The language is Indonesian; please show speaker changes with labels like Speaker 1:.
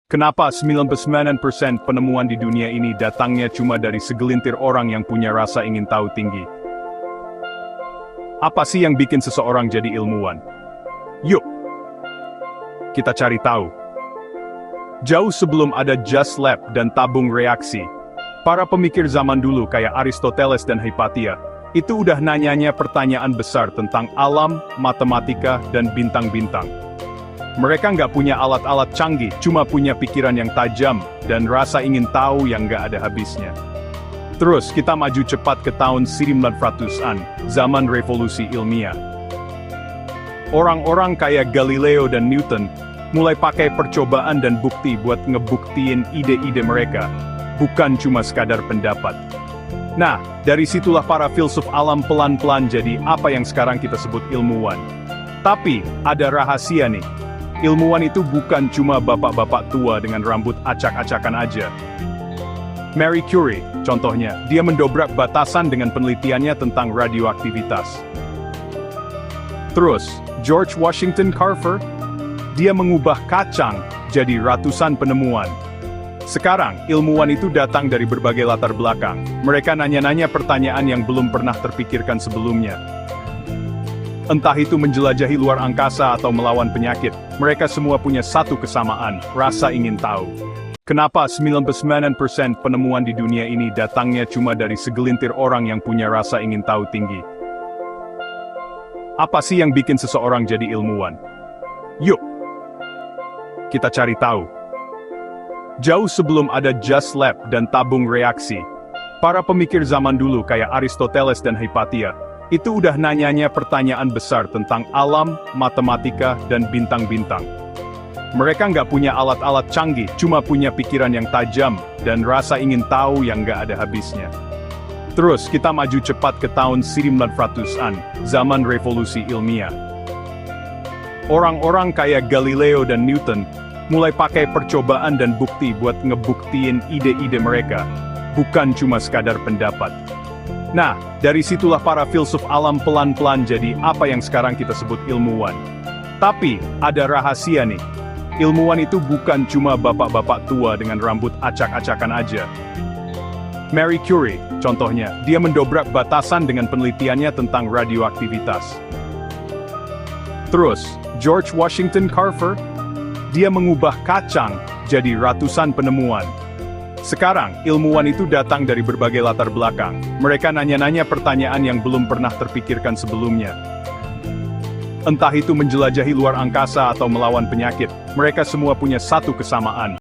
Speaker 1: Kenapa 99% penemuan di dunia ini datangnya cuma dari segelintir orang yang punya rasa ingin tahu tinggi? Apa sih yang bikin seseorang jadi ilmuwan? Yuk, kita cari tahu. Jauh sebelum ada Just Lab dan tabung reaksi, para pemikir zaman dulu kayak Aristoteles dan Hypatia, itu udah nanyanya pertanyaan besar tentang alam, matematika, dan bintang-bintang. Mereka nggak punya alat-alat canggih, cuma punya pikiran yang tajam, dan rasa ingin tahu yang nggak ada habisnya. Terus kita maju cepat ke tahun 1900-an, zaman revolusi ilmiah. Orang-orang kayak Galileo dan Newton, mulai pakai percobaan dan bukti buat ngebuktiin ide-ide mereka, bukan cuma sekadar pendapat. Nah, dari situlah para filsuf alam pelan-pelan jadi apa yang sekarang kita sebut ilmuwan. Tapi, ada rahasia nih. Ilmuwan itu bukan cuma bapak-bapak tua dengan rambut acak-acakan aja. Marie Curie, contohnya, dia mendobrak batasan dengan penelitiannya tentang radioaktivitas. Terus, George Washington Carver, dia mengubah kacang jadi ratusan penemuan. Sekarang, ilmuwan itu datang dari berbagai latar belakang. Mereka nanya-nanya pertanyaan yang belum pernah terpikirkan sebelumnya. Entah itu menjelajahi luar angkasa atau melawan penyakit, mereka semua punya satu kesamaan, rasa ingin tahu. Kenapa 99% penemuan di dunia ini datangnya cuma dari segelintir orang yang punya rasa ingin tahu tinggi? Apa sih yang bikin seseorang jadi ilmuwan? Yuk, kita cari tahu. Jauh sebelum ada Just Lab dan tabung reaksi, para pemikir zaman dulu kayak Aristoteles dan Hypatia, itu udah nanyanya pertanyaan besar tentang alam, matematika, dan bintang-bintang. Mereka nggak punya alat-alat canggih, cuma punya pikiran yang tajam, dan rasa ingin tahu yang nggak ada habisnya. Terus kita maju cepat ke tahun 1900-an, zaman revolusi ilmiah. Orang-orang kayak Galileo dan Newton, mulai pakai percobaan dan bukti buat ngebuktiin ide-ide mereka, bukan cuma sekadar pendapat. Nah, dari situlah para filsuf alam pelan-pelan jadi apa yang sekarang kita sebut ilmuwan. Tapi, ada rahasia nih. Ilmuwan itu bukan cuma bapak-bapak tua dengan rambut acak-acakan aja. Marie Curie, contohnya, dia mendobrak batasan dengan penelitiannya tentang radioaktivitas. Terus, George Washington Carver, dia mengubah kacang jadi ratusan penemuan. Sekarang, ilmuwan itu datang dari berbagai latar belakang. Mereka nanya-nanya pertanyaan yang belum pernah terpikirkan sebelumnya. Entah itu menjelajahi luar angkasa atau melawan penyakit, mereka semua punya satu kesamaan,